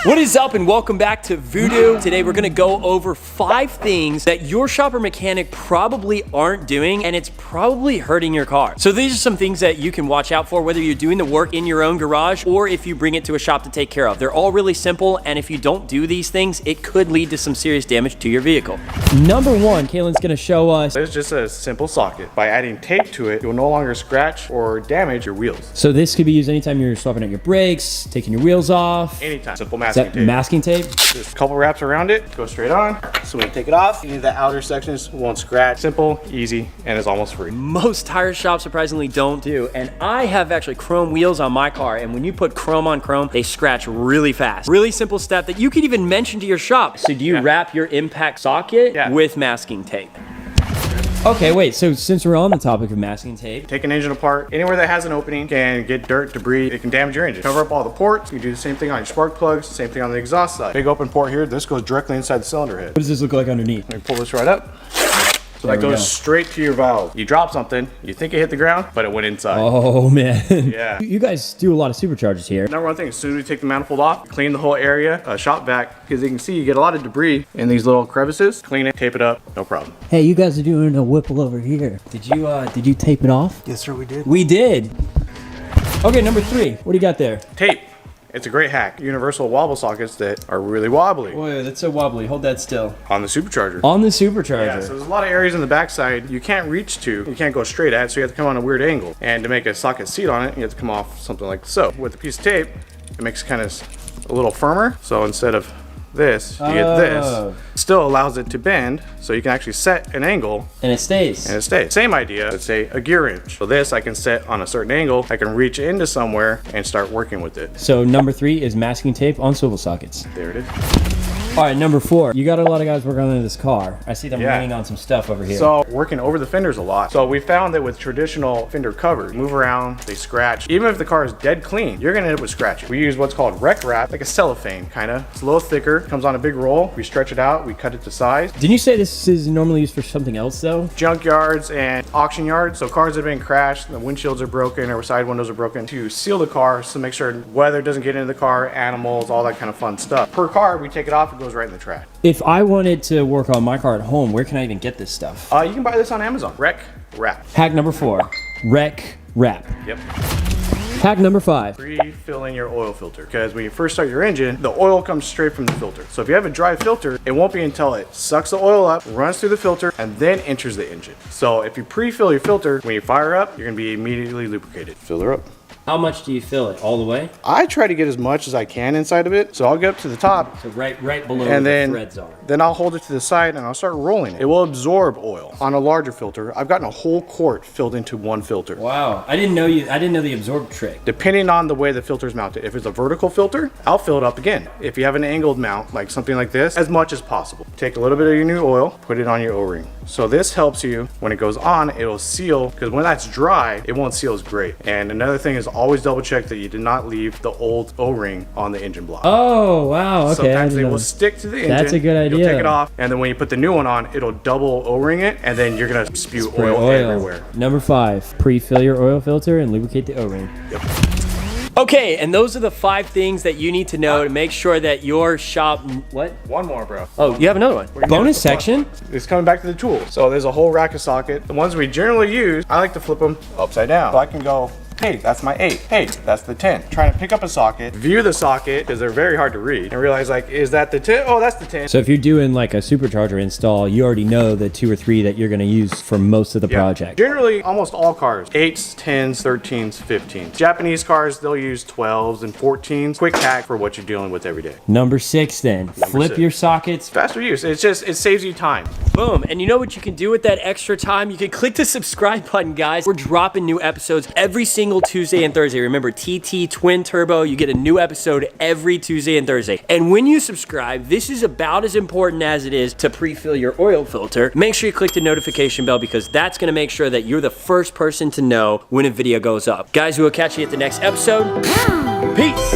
What is up and welcome back to Voodoo. Today we're gonna go over 5 things that your shop or mechanic probably aren't doing and it's probably hurting your car. So these are some things that you can watch out for whether you're doing the work in your own garage or if you bring it to a shop to take care of. They're all really simple, and if you don't do these things, it could lead to some serious damage to your vehicle. Number 1, Kaylin's gonna show us. There's just a simple socket. By adding tape to it, it will no longer scratch or damage your wheels. So this could be used anytime you're swapping out your brakes, taking your wheels off. Anytime. Simple Is masking that tape. masking tape? Just a couple wraps around it, go straight on. So when you take it off, any of the outer sections won't scratch. Simple, easy, and it's almost free. Most tire shops surprisingly don't do, and I have actually chrome wheels on my car, and when you put chrome on chrome, they scratch really fast. Really simple step that you could even mention to your shop. So do you wrap your impact socket with masking tape? Okay, wait, so since we're on the topic of masking tape. Take an engine apart. Anywhere that has an opening can get dirt, debris, it can damage your engine. Cover up all the ports. You do the same thing on your spark plugs, same thing on the exhaust side. Big open port here, this goes directly inside the cylinder head. What does this look like underneath? Let me pull this right up. So that goes straight to your valve. You drop something, you think it hit the ground, but it went inside. Oh man. Yeah. You guys do a lot of superchargers here. Number one thing, as soon as you take the manifold off, clean the whole area, shop vac, because you can see you get a lot of debris in these little crevices. Clean it, tape it up, no problem. Hey, you guys are doing a Whipple over here. Did you tape it off? Yes, sir, we did. We did. Okay, number 3. What do you got there? Tape. It's a great hack. Universal wobble sockets that are really wobbly. Wait, that's so wobbly. Hold that still. On the supercharger. On the supercharger. Yeah, so there's a lot of areas in the backside you can't reach to, you can't go straight at, so you have to come on a weird angle. And to make a socket seat on it, you have to come off something like so. With a piece of tape, it makes it kind of a little firmer. So instead of this, you get this. Still allows it to bend, so you can actually set an angle. And it stays. And it stays. Same idea, let's say a gear wrench. So this I can set on a certain angle, I can reach into somewhere and start working with it. So number 3 is masking tape on swivel sockets. There it is. All right, number 4. You got a lot of guys working on this car. I see them leaning on some stuff over here. So working over the fenders a lot. So we found that with traditional fender covers, move around, they scratch. Even if the car is dead clean, you're gonna end up with scratching. We use what's called rec wrap, like a cellophane kinda. It's a little thicker, comes on a big roll. We stretch it out, we cut it to size. Didn't you say this is normally used for something else though? Junkyards and auction yards. So cars that have been crashed, the windshields are broken or side windows are broken, to seal the car, so make sure weather doesn't get into the car, animals, all that kind of fun stuff. Per car, we take it off, it goes right in the trash. If I wanted to work on my car at home, where can I even get this stuff? You can buy this on Amazon. Rec wrap. Hack number 4, rec wrap. Yep. Hack number 5. Refilling your oil filter, because when you first start your engine, the oil comes straight from the filter. So if you have a dry filter, it won't be until it sucks the oil up, runs through the filter, and then enters the engine. So if you pre-fill your filter, when you fire up, you're gonna be immediately lubricated. Fill her up. How much do you fill it? All the way? I try to get as much as I can inside of it. So I'll get up to the top. So right below And where the threads are. then I'll hold it to the side and I'll start rolling it. It will absorb oil. On a larger filter, I've gotten a whole quart filled into one filter. Wow, I didn't know the absorb trick. Depending on the way the filter is mounted. If it's a vertical filter, I'll fill it up again. If you have an angled mount, like something like this, as much as possible. Take a little bit of your new oil, put it on your O-ring. So this helps you, when it goes on, it'll seal, because when that's dry, it won't seal as great. And another thing is always double check that you did not leave the old O-ring on the engine block. Oh, wow, okay. Sometimes they will stick to the engine. That's a good idea. You'll take it off, and then when you put the new one on, it'll double O-ring it, and then you're gonna spew oil everywhere. Number 5, pre-fill your oil filter and lubricate the O-ring. Yep. Okay, and those are the 5 things that you need to know to make sure that your shop, what? One more, bro. Oh, you have another one. Bonus section? It's coming back to the tools. So there's a whole rack of socket. The ones we generally use, I like to flip them upside down. So I can go, hey, that's my 8. Hey, that's the 10. Trying to pick up a socket, view the socket, because they're very hard to read, and realize like, is that the 10? Oh, that's the 10. So if you're doing like a supercharger install, you already know the 2 or 3 that you're gonna use for most of the project. Generally, almost all cars, 8s, 10s, 13s, 15s. Japanese cars, they'll use 12s and 14s. Quick hack for what you're dealing with every day. Number 6 then, flip your sockets. Faster use, it saves you time. Boom, and you know what you can do with that extra time? You can click the subscribe button, guys. We're dropping new episodes every single Tuesday and Thursday. Remember, TT Twin Turbo, you get a new episode every Tuesday and Thursday. And when you subscribe, this is about as important as it is to pre-fill your oil filter. Make sure you click the notification bell because that's gonna make sure that you're the first person to know when a video goes up. Guys, we'll catch you at the next episode. Peace.